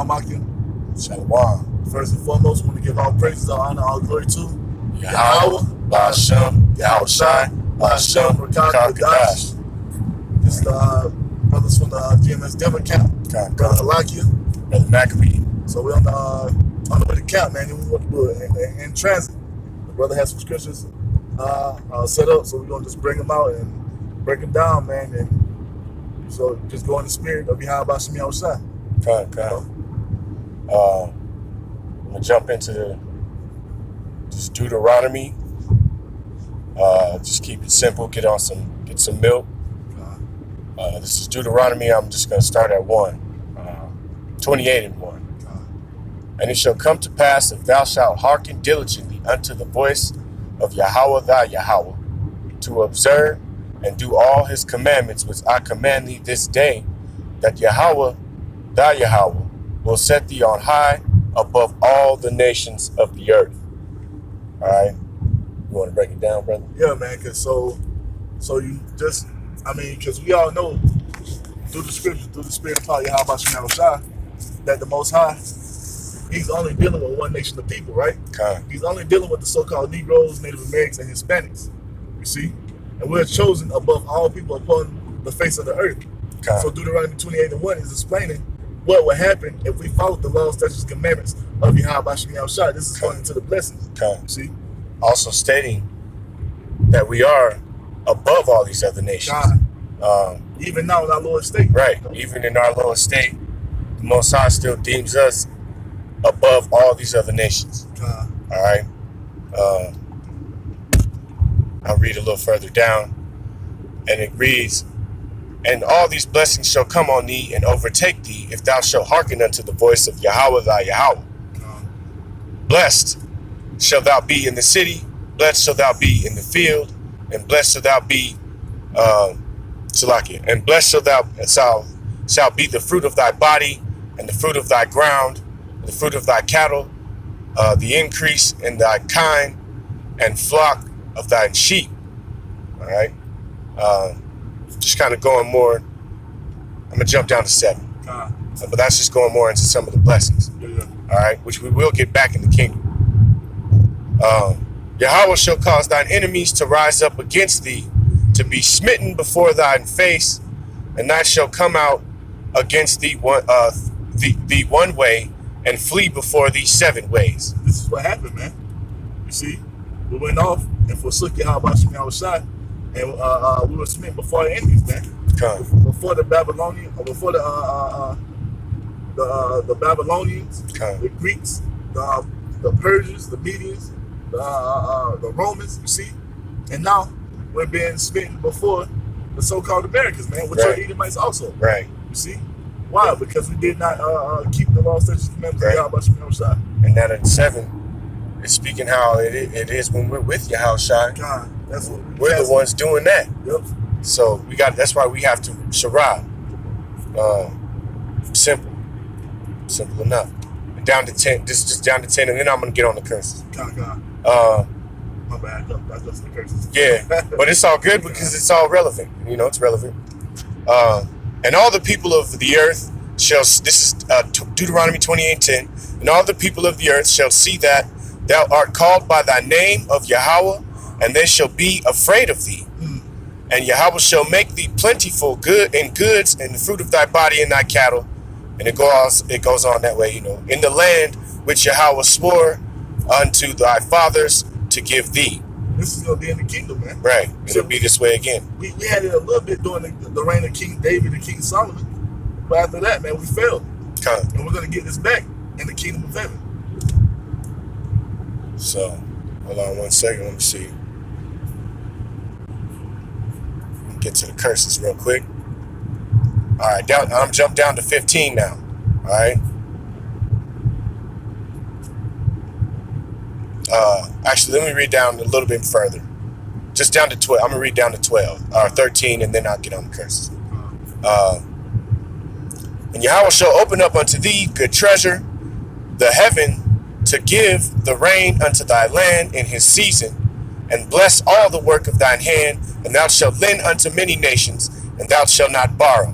Shalom Akim. Shalom. First and foremost, we want to give all praises, all honor, all glory to Yahweh, Ba'ashem, Yahushai, Ba'ashem, Rakakadash. This is the brothers from the GMS Denver camp. Brother Halakia. Brother Maccabee. So we're on the way to camp, man. And we want to do it in transit. The brother has some scriptures set up, so we're going to just bring them out and break them down, man. And so just go in the spirit of Yahweh Ba'ashem Yahushai. I'm gonna jump into just Deuteronomy. Just keep it simple. Get some milk. This is Deuteronomy. I'm just gonna start at 28 and 1. And it shall come to pass, if thou shalt hearken diligently unto the voice of Yahweh thy Yahweh, to observe and do all his commandments which I command thee this day, that Yahweh thy Yahweh will set thee on high above all the nations of the earth. All right, you want to break it down, brother? Yeah, man. Cause so you just, because we all know through the scriptures, through the spirit of Yahweh Ba'ashem Yahushai, that the Most High, he's only dealing with one nation of people, right? He's only dealing with the so-called Negroes, Native Americans, and Hispanics. You see, and we're chosen above all people upon the face of the earth. So Deuteronomy 28 and 1 is explaining what would happen if we followed the laws, statutes, and commandments of Yahweh Ba'ashem Yahushai. This is going into the blessings. See, also stating that we are above all these other nations. Even now in our lower state. Right. Even in our lower state, the Most High still deems us above all these other nations. All right. I'll read a little further down, and it reads, and all these blessings shall come on thee and overtake thee, if thou shalt hearken unto the voice of Yahweh thy Yahweh. Blessed shall thou be in the city, blessed shall thou be in the field, and blessed shall thou be, and blessed shall be the fruit of thy body, and the fruit of thy ground, and the fruit of thy cattle, the increase in thy kind, and flock of thine sheep. All right. Just kind of going more, I'm going to jump down to 7. But that's just going more into some of the blessings. All right, which we will get back in the kingdom. Yahweh shall cause thine enemies to rise up against thee, to be smitten before thine face, and thou shalt come out against thee one way, and flee before thee 7 ways. This is what happened, man. You see, we went off and forsook Yahweh Ba'ashem Yahushai, and we were smitten before our enemies, man. Before the Babylonians, before the Babylonians, the Greeks, the Persians, the Medians, the Romans, you see, and now we're being smitten before the so-called Americans, man, which are Edomites also. Right. You see, why? Because we did not keep the law, statutes, and commandments of Yahweh Ba'ashem Yahushai. And that in 7, it's speaking how it is when we're with Yahushai. That's what we're the ones doing that. Yep. So that's why we have to Shirah. Simple enough. And down to 10. This is just down to 10, and then I'm gonna get on the curses. My bad. I just the curses. Yeah, but it's all good because it's all relevant. You know, it's relevant. And all the people of the earth shall. This is Deuteronomy 28:10. And all the people of the earth shall see that thou art called by thy name of Yahweh, and they shall be afraid of thee. And Yahweh shall make thee plentiful good in goods, and the fruit of thy body and thy cattle. And it goes on that way, you know, in the land which Yahweh swore unto thy fathers to give thee. This is going to be in the kingdom, man. Right. It'll be this way again. We had it a little bit during the reign of King David and King Solomon. But after that, man, we failed. And we're going to get this back in the kingdom of heaven. So, hold on one second. Let me see. Get to the curses real quick. All right, I'm jumped down to 15 now. All right. Actually, let me read down a little bit further. Just down to 12. I'm gonna read down to 12 or 13, and then I'll get on the curses. And Yahweh shall open up unto thee good treasure, the heaven, to give the rain unto thy land in his season, and bless all the work of thine hand, and thou shalt lend unto many nations, and thou shalt not borrow.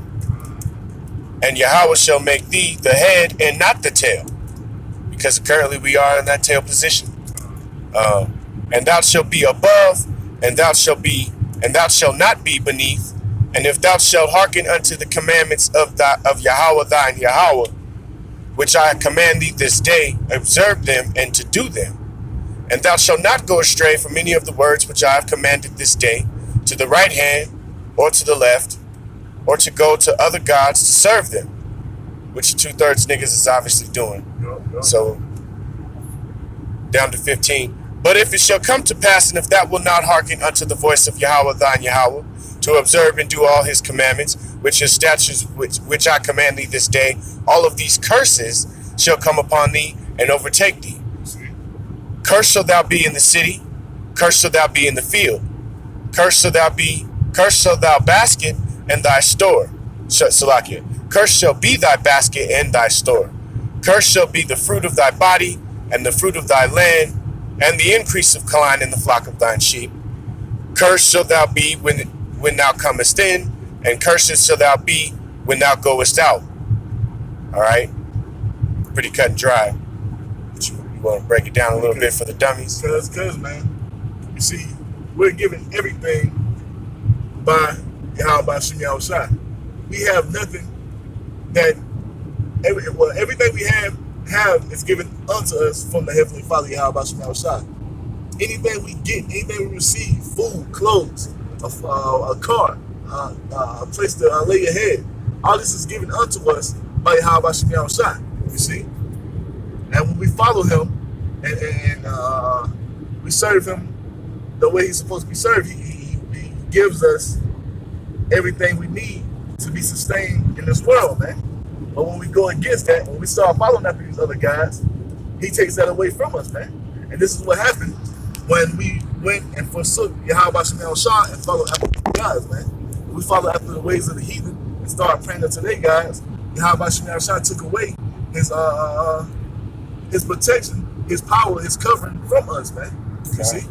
And Yahweh shall make thee the head and not the tail, because currently we are in that tail position. And thou shalt be above, and thou shalt not be beneath. And if thou shalt hearken unto the commandments of Yahweh thine Yahweh, which I command thee this day, observe them and to do them. And thou shalt not go astray from any of the words which I have commanded this day, to the right hand or to the left, or to go to other gods to serve them, which 2/3 niggas is obviously doing. So down to 15. But if it shall come to pass, and if thou wilt not hearken unto the voice of Yahweh thine Yahweh, to observe and do all his commandments, which his statutes, which I command thee this day, all of these curses shall come upon thee and overtake thee. Cursed shall thou be in the city, cursed shall thou be in the field, cursed shall thou basket and thy store. Salakia. Cursed shall be thy basket and thy store. Cursed shall be the fruit of thy body, and the fruit of thy land, and the increase of kine in the flock of thine sheep. Cursed shall thou be when thou comest in, and cursed shall thou be when thou goest out. All right? Pretty cut and dry. But you want to break it down a little bit for the dummies? Because, man, you see, we're given everything by Yahweh Shem Yahushua. We have nothing that, everything we have is given unto us from the Heavenly Father, Yahweh Shem Yahushua. Anything we get, anything we receive, food, clothes, a car, a place to lay your head, all this is given unto us by Yahweh Shem Yahushua, you see? And when we follow him and we serve him the way he's supposed to be served, he gives us everything we need to be sustained in this world, man. But when we go against that, when we start following after these other guys, he takes that away from us, man. And this is what happened when we went and forsook Yahweh Shem Yahushua and followed after the guys, man. We followed after the ways of the heathen and started praying unto their guys. Yahweh Shem Yahushua took away his protection, his power, his covering from us, man. You see?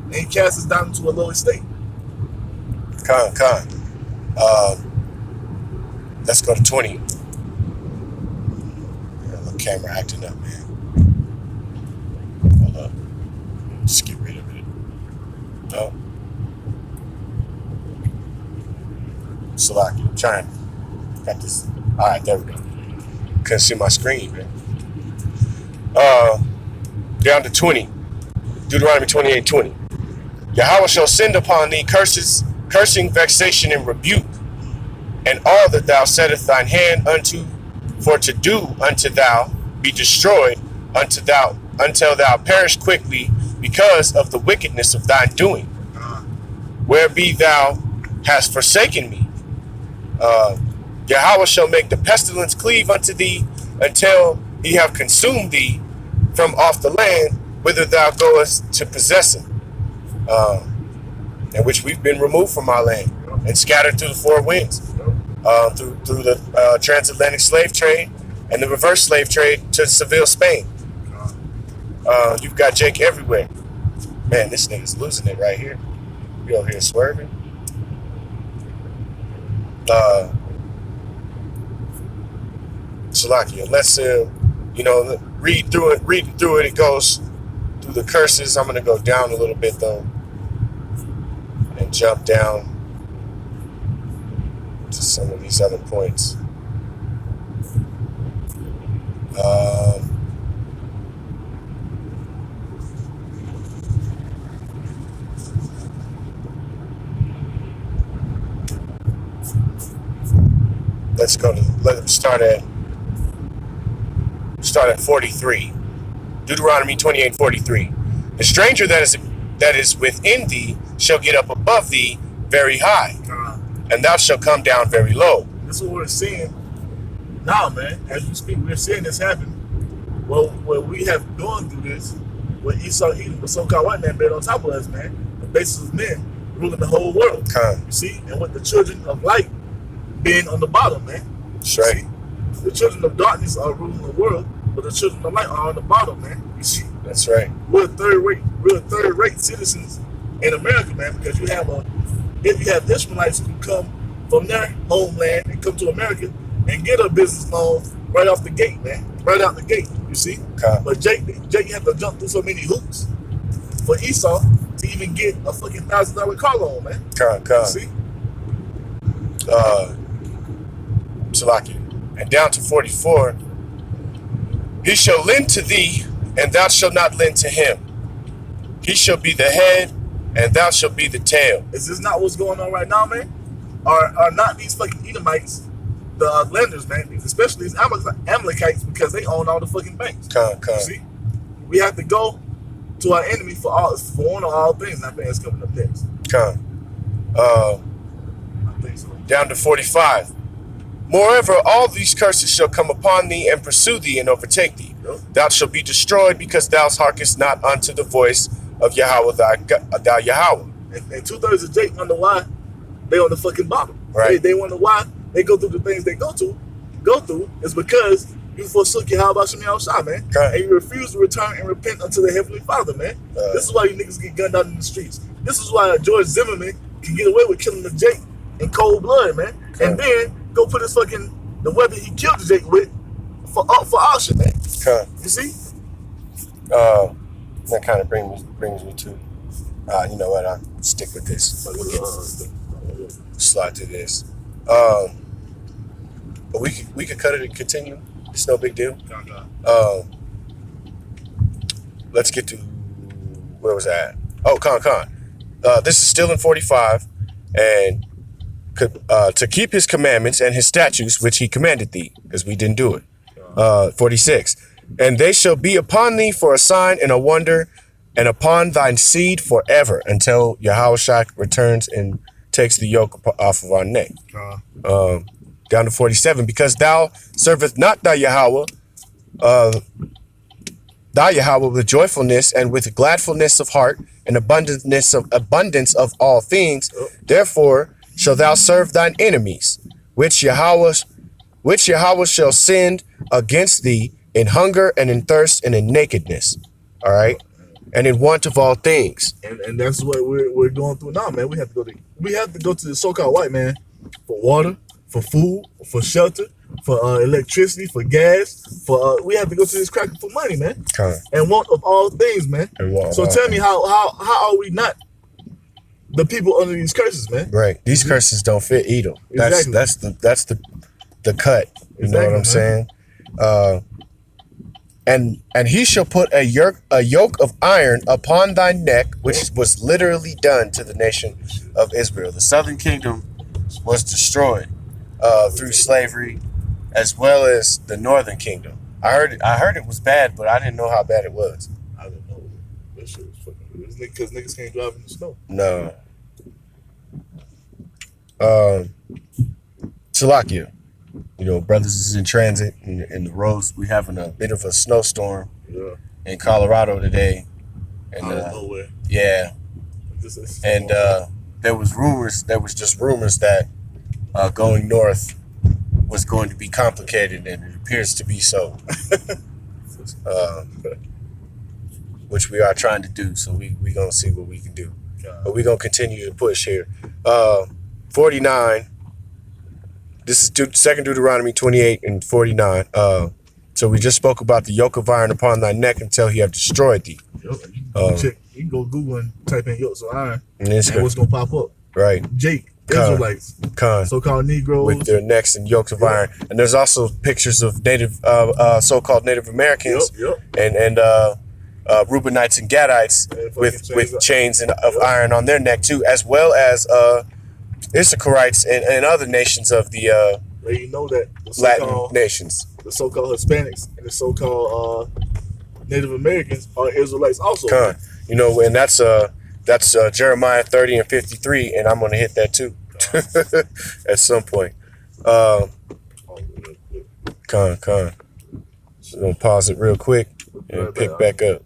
And he cast us down into a lower state. Let's go to 20. The camera acting up, man. Hold up. Just get rid of it. No. Salaki, I'm trying. Got this. All right, there we go. Couldn't see my screen, man. Down to 20. Deuteronomy 28:20. Yahweh shall send upon thee cursing, vexation, and rebuke, and all that thou settest thine hand unto, for to do unto thou, be destroyed until thou perish quickly, because of the wickedness of thine doing. Whereby thou hast forsaken me. Yahweh shall make the pestilence cleave unto thee, until he have consumed thee from off the land whither thou goest to possess it, in which we've been removed from our land and scattered through the four winds, through the transatlantic slave trade and the reverse slave trade to Seville, Spain. You've got Jake everywhere. Man, this nigga's losing it right here. You over here swerving. Salakia, let's read through it. It goes through the curses. I'm going to go down a little bit though and jump down to some of these other points. Let's start at 43. Deuteronomy 28:43. The stranger that is within thee shall get up above thee very high, and thou shalt come down very low. This is what we're seeing now, man. As we speak, we're seeing this happen. Well, we have gone through this with Esau eating the so-called white man bed on top of us, man. The basis of men ruling the whole world. You see? And with the children of light being on the bottom, man. That's right. See? The children of darkness are ruling the world, but the children of light are on the bottom, man. You see? That's right. We're third-rate citizens in America, man, because if you have Israelites who come from their homeland and come to America, and get a business loan right off the gate, man. Right out the gate, you see? But Jake had to jump through so many hoops for Esau to even get a fucking $1,000 car loan, man. You see? Salaki. And down to 44. He shall lend to thee, and thou shalt not lend to him. He shall be the head, and thou shalt be the tail. Is this not what's going on right now, man? Are not these fucking Edomites the lenders, man? Especially these Amalekites, because they own all the fucking banks. You see? We have to go to our enemy for one or all things. And I think it's coming up next. I think so. Down to 45. Moreover, all these curses shall come upon thee and pursue thee and overtake thee. Yep. Thou shalt be destroyed because thou hearkenest not unto the voice of Yahweh thy Yahweh. And 2/3 of Jake wonder why they on the fucking bottom. Right. They wonder why they go through the things they go through is because you forsook Yahweh Shem Yahushua, man. And you refuse to return and repent unto the Heavenly Father, man. This is why you niggas get gunned out in the streets. This is why George Zimmerman can get away with killing the Jake in cold blood, man. And then go put his fucking, the weapon he killed the Jake with for auction, man. You see? That kind of brings me to, you know what, I'll stick with this. Slide to this. But we could cut it and continue. It's no big deal. Let's get to, where was I at? Oh, Con. This is still in 45, and to keep his commandments and his statutes, which he commanded thee, because we didn't do it. 46. And they shall be upon thee for a sign and a wonder, and upon thine seed forever, until Yahushua returns and takes the yoke off of our neck. Down to 47. Because thou servest not thy Yahweh with joyfulness and with gladfulness of heart and abundance of all things, therefore shall thou serve thine enemies, which Yahweh shall send against thee in hunger and in thirst and in nakedness. All right. And in want of all things. And that's what we're going through now, man. We have to go to the so-called white man for water, for food, for shelter, for electricity, for gas, we have to go to this cracker for money, man. And want of all things, man. So tell me how are we not the people under these curses, man? Right. These curses don't fit Edom. Exactly. That's the cut. You know what I'm saying? And he shall put a yoke of iron upon thy neck, which was literally done to the nation of Israel. The southern kingdom was destroyed through slavery, as well as the northern kingdom. I heard it was bad, but I didn't know how bad it was. I didn't know. That shit was fucking weird. Because niggas can't drive in the snow. No. Salakia. You know, brothers is in transit in the roads. We having a bit of a snowstorm in Colorado today. And, out of nowhere. Yeah. And there was just rumors that going north was going to be complicated, and it appears to be so. Which we are trying to do, so we gonna see what we can do. But we gonna continue to push here. 49. This is 2 Deuteronomy 28 and 49. So we just spoke about the yoke of iron upon thy neck until he have destroyed thee. You can go Google and type in yokes of iron, and what's gonna pop up? Right. Jake, Israelites, so-called Negroes with their necks and yokes of iron. And there's also pictures of so-called Native Americans and Reubenites and Gadites with chains of iron on their neck too, as well as Issacharites and other nations of the you know that Latin nations. The so-called Hispanics and the so-called Native Americans are Israelites also. You know, and that's Jeremiah 30 and 53, and I'm gonna hit that too at some point. We're gonna pause it real quick and pick back up.